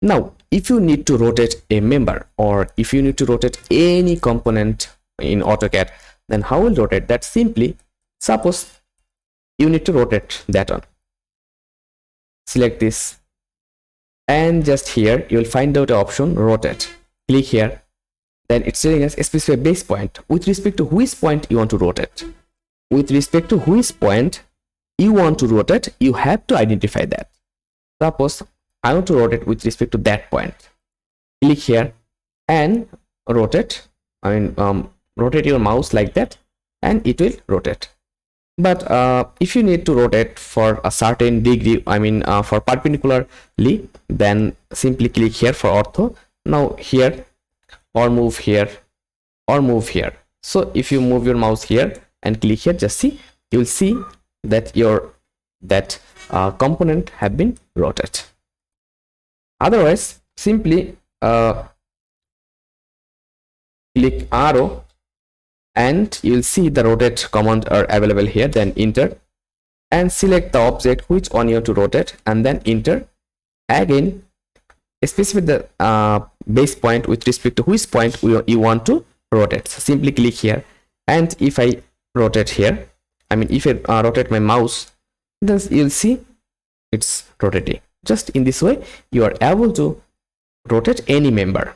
Now, if you need to rotate a member, or if you need to rotate any component in AutoCAD, then how will rotate that? Simply, suppose you need to rotate that one. Select this, and just here you will find out the option rotate. Click here. Then it's telling us specify base point. With respect to which point you want to rotate. With respect to which point you want to rotate, you have to identify that. Suppose I want to rotate with respect to that point. Click here and rotate. Rotate your mouse like that, and it will rotate. But if you need to rotate for a certain degree, for perpendicularly, then simply click here for ortho. Now here, or move here, or move here. So if you move your mouse here and click here, just see, you will see that component have been rotated. Otherwise, simply click arrow, and you will see the rotate command are available here. Then enter and select the object which one you want to rotate, and then enter. Again, specify the base point with respect to which point you want to rotate. So simply click here, and if I rotate here, if I rotate my mouse, then you'll see it's rotating. Just in this way, you are able to rotate any member.